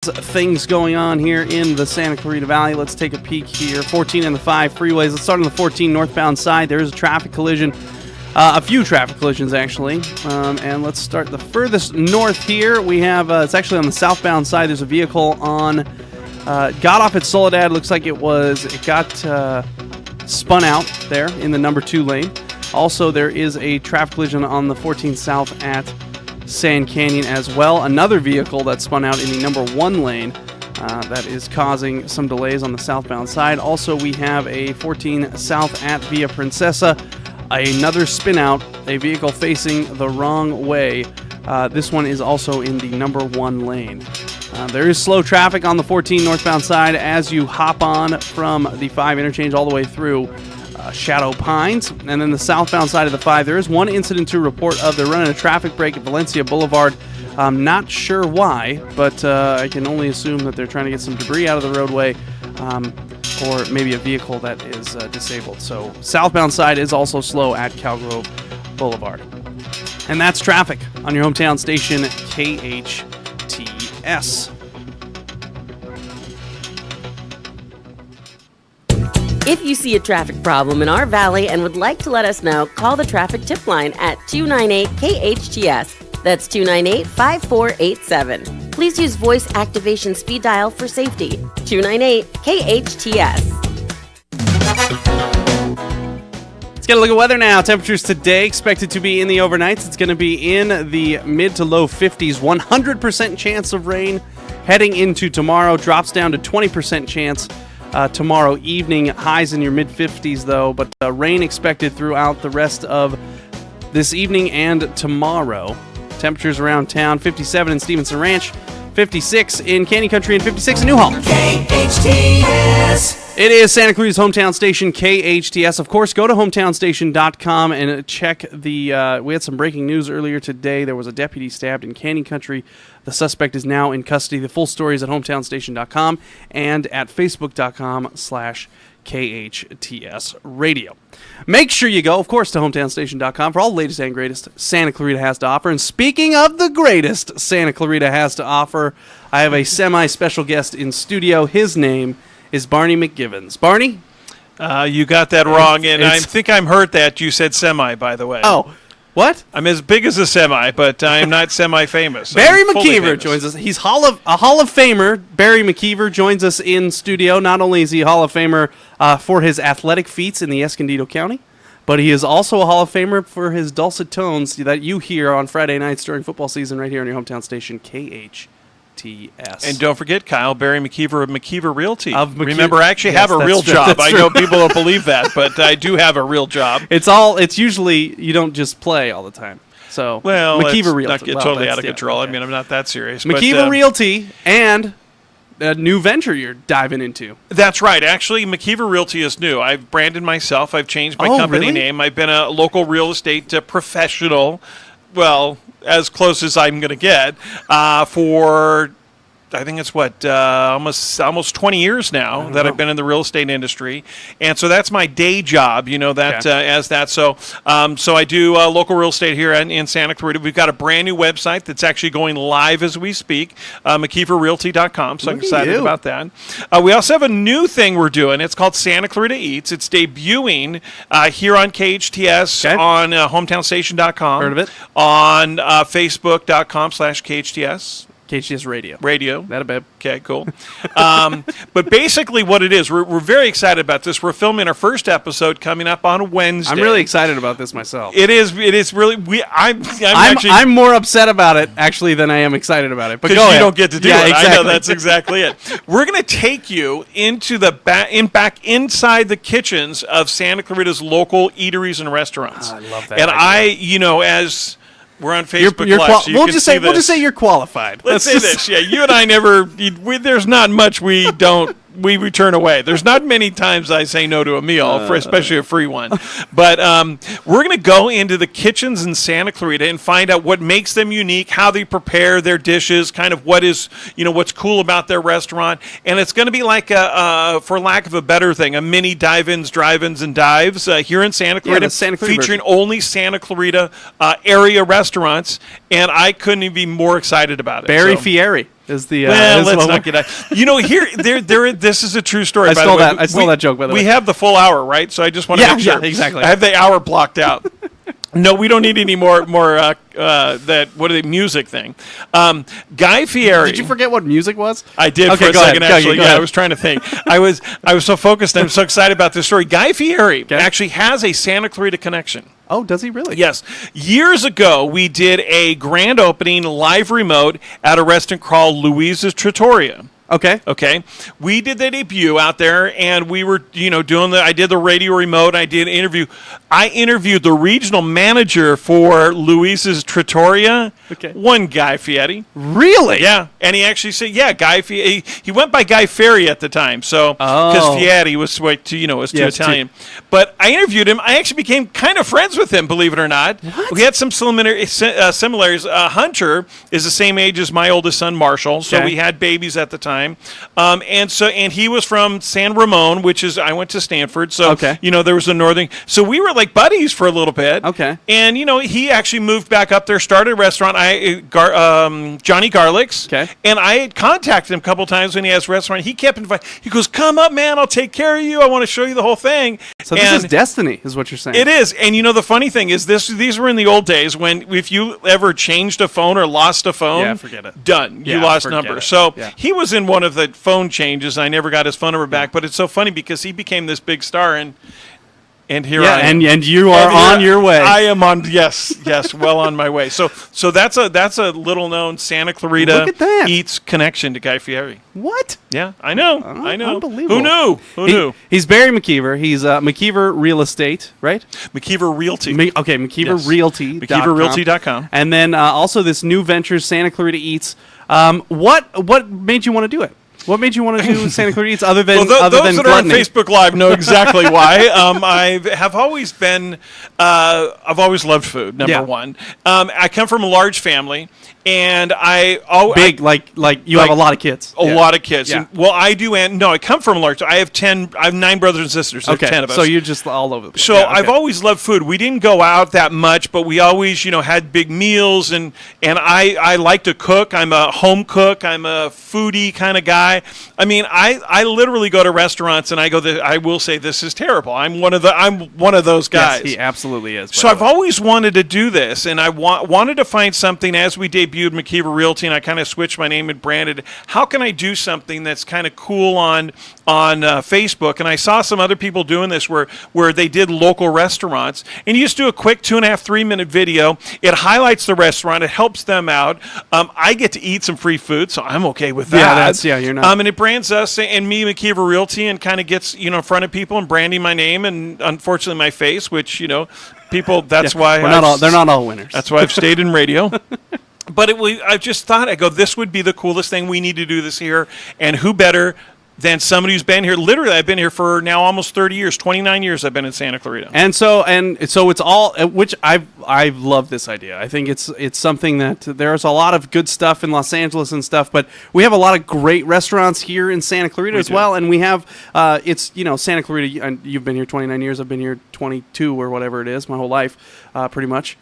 Things going on here in the Santa Clarita Valley. Let's take a peek here. 14 and the 5 freeways. Let's start on the 14 northbound side. There is a traffic collision. A few traffic collisions, actually. And let's start the furthest north here. We have, it's actually on the southbound side. There's a vehicle on, got off at Soledad. Looks like it got spun out there in the number 2 lane. Also, there is a traffic collision on the 14 south at Sand Canyon as well. Another vehicle that spun out in the number 1 lane that is causing some delays on the southbound side. Also, we have a 14 south at Via Princesa. Another spin out, a vehicle facing the wrong way. This one is also in the number 1 lane. There is slow traffic on the 14 northbound side as you hop on from the 5 interchange all the way through Shadow Pines. And then the southbound side of the 5, there is one incident to report of. They're running a traffic break at Valencia Boulevard. I'm not sure why, but I can only assume that they're trying to get some debris out of the roadway, or maybe a vehicle that is disabled. So southbound side is also slow at Calgrove Boulevard. And that's traffic on your hometown station, KHTS. If you see a traffic problem in our valley and would like to let us know, call the traffic tip line at 298-KHTS. That's 298-5487. Please use voice activation speed dial for safety. 298-KHTS. Let's get a look at weather now. Temperatures today expected to be in the overnights. It's going to be in the mid to low 50s. 100% chance of rain heading into tomorrow. Drops down to 20% chance tomorrow evening. Highs in your mid-50s, though, but rain expected throughout the rest of this evening and tomorrow. Temperatures around town, 57 in Stevenson Ranch, 56 in Canyon Country, and 56 in Newhall. KHTS. It is Santa Cruz hometown station, KHTS. Of course, go to hometownstation.com and check the... we had some breaking news earlier today. There was a deputy stabbed in Canyon Country. The suspect is now in custody. The full story is at hometownstation.com and at facebook.com/KHTS Radio. Make sure you go, of course, to hometownstation.com for all the latest and greatest Santa Clarita has to offer. And speaking of the greatest Santa Clarita has to offer, I have a semi-special guest in studio. His name is Barney McGivens. Barney? You got that wrong, and I think I'm hurt that you said semi, by the way. Oh, what? I'm as big as a semi, but I'm not semi-famous. Barry McKeever joins us. He's a Hall of Famer. Barry McKeever joins us in studio. Not only is he a Hall of Famer for his athletic feats in the Escondido County, but he is also a Hall of Famer for his dulcet tones that you hear on Friday nights during football season right here on your hometown station, KHTS. And don't forget, Kyle, Barry McKeever of McKeever Realty. Remember, I actually have a real job. I know people don't believe that, but I do have a real job. It's usually, you don't just play all the time. So, McKeever Realty. Not get totally out of control. Okay. I mean, I'm not that serious. McKeever Realty and a new venture you're diving into. That's right. Actually, McKeever Realty is new. I've branded myself. I've changed my company name. I've been a local real estate professional. Well, as close as I'm going to get for, I think it's almost 20 years now that I've been in the real estate industry, and so that's my day job. As that. So I do local real estate here in Santa Clarita. We've got a brand new website that's actually going live as we speak, McKeeverRealty.com. So I'm excited about that. We also have a new thing we're doing. It's called Santa Clarita Eats. It's debuting here on KHTS on hometownstation.com. Heard of it? On Facebook.com/KHTS. KHTS Radio. That a bit. Okay, cool. But basically what it is, we're very excited about this. We're filming our first episode coming up on Wednesday. I'm really excited about this myself. It is really, I'm more upset about it, actually, than I am excited about it. But because you don't get to do it. Exactly. I know, that's exactly it. We're going to take you into the back inside the kitchens of Santa Clarita's local eateries and restaurants. I love that. And as... We're on Facebook Live, so we'll just say you're qualified. Let's say this. Yeah, you and I there's not much we return away. There's not many times I say no to a meal, especially a free one. But we're going to go into the kitchens in Santa Clarita and find out what makes them unique, how they prepare their dishes, kind of what's cool about their restaurant. And it's going to be like for lack of a better thing, a mini dive-ins, drive-ins, and dives here in Santa Clarita, featuring only Santa Clarita area restaurants. And I couldn't be more excited about it. Barry Fieri. Is the well, let's not get out. This is a true story. I by the way. I stole that joke. By the way, we have the full hour, right? So I just want to make sure. Yeah, exactly. I have the hour blocked out. No, we don't need any more music thing. Guy Fieri. Did you forget what music was? I did for a second, actually. Yeah, I was trying to think. I was so focused. I'm so excited about this story. Guy Fieri actually has a Santa Clarita connection. Oh, does he really? Yes. Years ago, we did a grand opening live remote at a restaurant called Louise's Trattoria. Okay. We did the debut out there, and we were, I did the radio remote. I did an interview. I interviewed the regional manager for Louise's Trattoria. Okay. One Guy Fieri. Really? Yeah. And he actually said, Guy Fieri. He went by Guy Fieri at the time. So, because Fieri was too Italian. But I interviewed him. I actually became kind of friends with him, believe it or not. What? We had some similarities. Hunter is the same age as my oldest son, Marshall. So we had babies at the time. And he was from San Ramon, I went to Stanford. So, there was a northern. So we were like buddies for a little bit. Okay. And, he actually moved back up there, started a restaurant, Johnny Garlic's. Okay. And I had contacted him a couple times when he has a restaurant. He kept inviting. He goes, come up, man. I'll take care of you. I want to show you the whole thing. So this is destiny, is what you're saying. It is. And, the funny thing is these were in the old days when if you ever changed a phone or lost a phone, forget it. Done. You lost number. So he was in one of the phone changes. I never got his phone number back, but it's so funny because he became this big star, and here I am. And you are on your way. I am on. Yes, well on my way. So that's a little known Santa Clarita Eats connection to Guy Fieri. What? Yeah, I know. I know. Unbelievable. Who knew? He's Barry McKeever. He's McKeever Real Estate, right? McKeever Realty. McKeever Realty. McKeeverRealty.com. And then also this new venture, Santa Clarita Eats. What made you want to do it? What made you want to do Santa Clarita Eats other than those that gluttony? are on Facebook Live know exactly why. I've always loved food. Number one, I come from a large family, and have a lot of kids. A lot of kids. Yeah. And, I do. And no, I come from a large. I have 9 brothers and sisters. There's 10 of us. So you're just all over the place. So I've always loved food. We didn't go out that much, but we always, had big meals, and I like to cook. I'm a home cook. I'm a foodie kind of guy. I mean, I literally go to restaurants and I will say this is terrible. I'm one of those guys. Yes, he absolutely is. So I've always wanted to do this, and I wanted to find something as we debuted McKeever Realty, and I kind of switched my name and branded. How can I do something that's kind of cool on Facebook? And I saw some other people doing this where they did local restaurants, and you just do a quick 2.5, 3-minute video. It highlights the restaurant. It helps them out. I get to eat some free food, so I'm okay with that. You're not. And it brands us and me, McKeever Realty, and kind of gets in front of people and branding my name and unfortunately my face, which people. That's why they're not all winners. That's why I've stayed in radio. But I just thought this would be the coolest thing. We need to do this here, and who better than somebody who's been here. Literally, I've been here for now almost 30 years. 29 years I've been in Santa Clarita. And so it's all, which I love this idea. I think it's something that there's a lot of good stuff in Los Angeles and stuff, but we have a lot of great restaurants here in Santa Clarita as well. And we have Santa Clarita. And you've been here 29 years. I've been here 22 or whatever it is, my whole life, pretty much.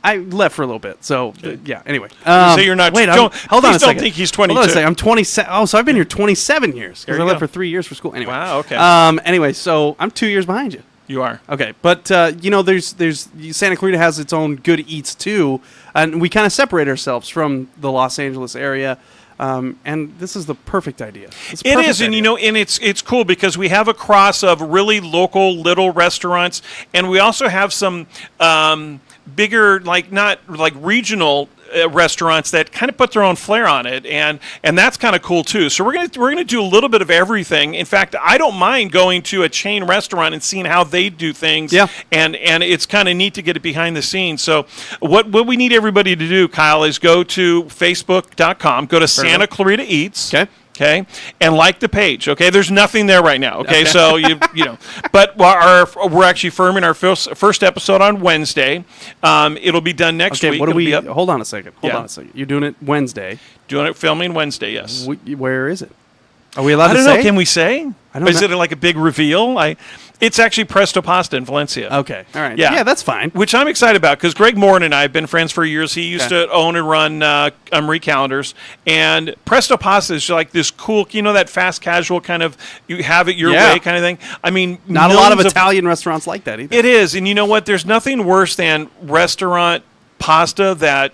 I left for a little bit, so yeah. Anyway, so you're not. Wait, hold on a second. Don't think he's 22. Hold on a second. I'm 27. Oh, so I've been here 27 years because I left for 3 years for school. Anyway, wow. Okay. Anyway, so I'm 2 years behind you. You are. Okay, but there's Santa Clarita has its own good eats too, and we kind of separate ourselves from the Los Angeles area. And this is the perfect idea. It is, and and it's cool because we have a cross of really local little restaurants, and we also have some bigger, not regional restaurants that kind of put their own flair on it, and that's kind of cool too. So we're gonna do a little bit of everything. In fact, I don't mind going to a chain restaurant and seeing how they do things. Yeah. And it's kind of neat to get it behind the scenes. So what we need everybody to do, Kyle, is go to Facebook.com, go to Santa Clarita Eats. Okay, and like the page. Okay, there's nothing there right now. Okay, so but we're actually filming our first episode on Wednesday. It'll be done next week. Hold on a second. Hold on a second. You're doing it Wednesday. Filming Wednesday. Yes. Where is it? Are we allowed to say? I don't know. Can we say? I don't Is know. it like a big reveal? It's actually Presto Pasta in Valencia. Okay. All right. Yeah. Yeah, that's fine. Which I'm excited about because Greg Morin and I have been friends for years. He used to own and run Marie Callender's. And Presto Pasta is like this cool, that fast casual kind of, you have it your way kind of thing. I mean, not a lot of Italian restaurants like that either. It is. And you know what? There's nothing worse than restaurant pasta that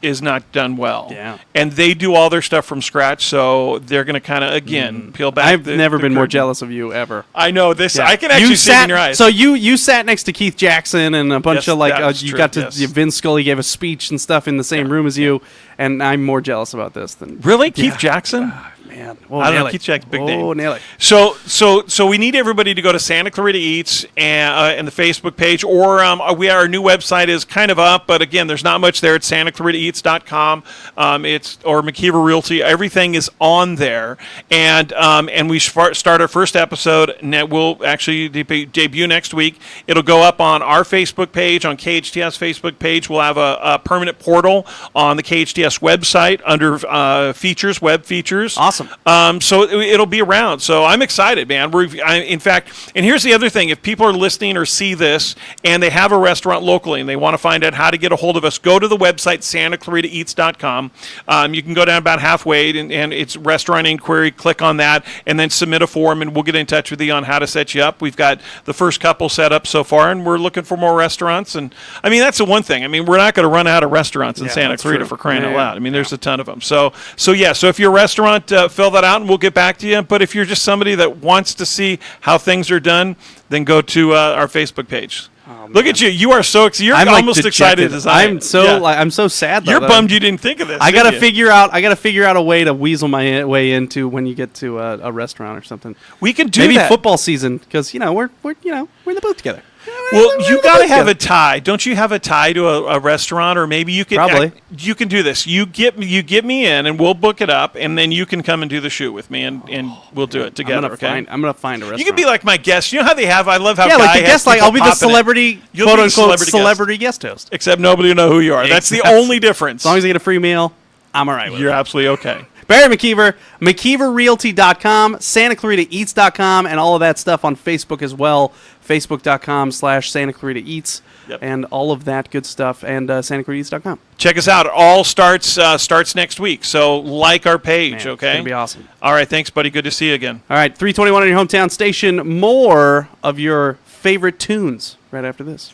is not done well. Yeah. And they do all their stuff from scratch, so they're going to kind of, again, peel back. I've never been more curtain. jealous of you ever. I know this. Yeah. I can actually see it in your eyes. So you sat next to Keith Jackson and a bunch Yes, of that's you true, got to yes. Vince Scully gave a speech and stuff in the same room as you, and I'm more jealous about this than Really? Keith Jackson? man. I don't know. Keith Jackson's big name. Oh, nail it. So we need everybody to go to Santa Clarita Eats and the Facebook page, or our new website is kind of up, but again, there's not much there. It's SantaClaritaEats.com. Or McKeever Realty. Everything is on there, and we start our first episode. And we'll actually debut next week. It'll go up on our Facebook page, on KHTS Facebook page. We'll have a permanent portal on the KHTS website under features, web features. Awesome. So it'll be around. So I'm excited, man. In fact, and here's the other thing. If people are listening or see this and they have a restaurant locally and they want to find out how to get a hold of us, go to the website, SantaClaritaEats.com. You can go down about halfway and it's restaurant inquiry. Click on that and then submit a form and we'll get in touch with you on how to set you up. We've got the first couple set up so far and we're looking for more restaurants. And I mean, that's the one thing. I mean, we're not going to run out of restaurants in Santa Clarita for crying out loud. I mean, there's a ton of them. So if you're a restaurant, fill that out and we'll get back to you. But if you're just somebody that wants to see how things are done, then go to our Facebook page. Look at you! You are so excited. You're almost excited as I am. I'm so sad. You're bummed you didn't think of this. I gotta figure out a way to weasel my way into when you get to a restaurant or something. We can do maybe that. football season because we're in the booth together. Well, you got to have a tie. Don't you have a tie to a restaurant, or maybe you can probably. You can do this. You get me in, and we'll book it up, and then you can come and do the shoot with me, and we'll do it together. I'm gonna find a restaurant. You can be like my guest. You know how they have? I love how like the guest. Like I'll be the celebrity, quote unquote, celebrity guest host. Except nobody will know who you are. That's the only difference. As long as you get a free meal, I'm all right with it. You're absolutely okay. Barry McKeever, McKeeverRealty.com, SantaClaritaEats.com, and all of that stuff on Facebook as well. Facebook.com/SantaClaritaEats, and all of that good stuff, and SantaClaritaEats.com. Check us out. It all starts next week, so like our page, okay? It's going to be awesome. All right, thanks, buddy. Good to see you again. All right, 321 on your hometown station. More of your favorite tunes right after this.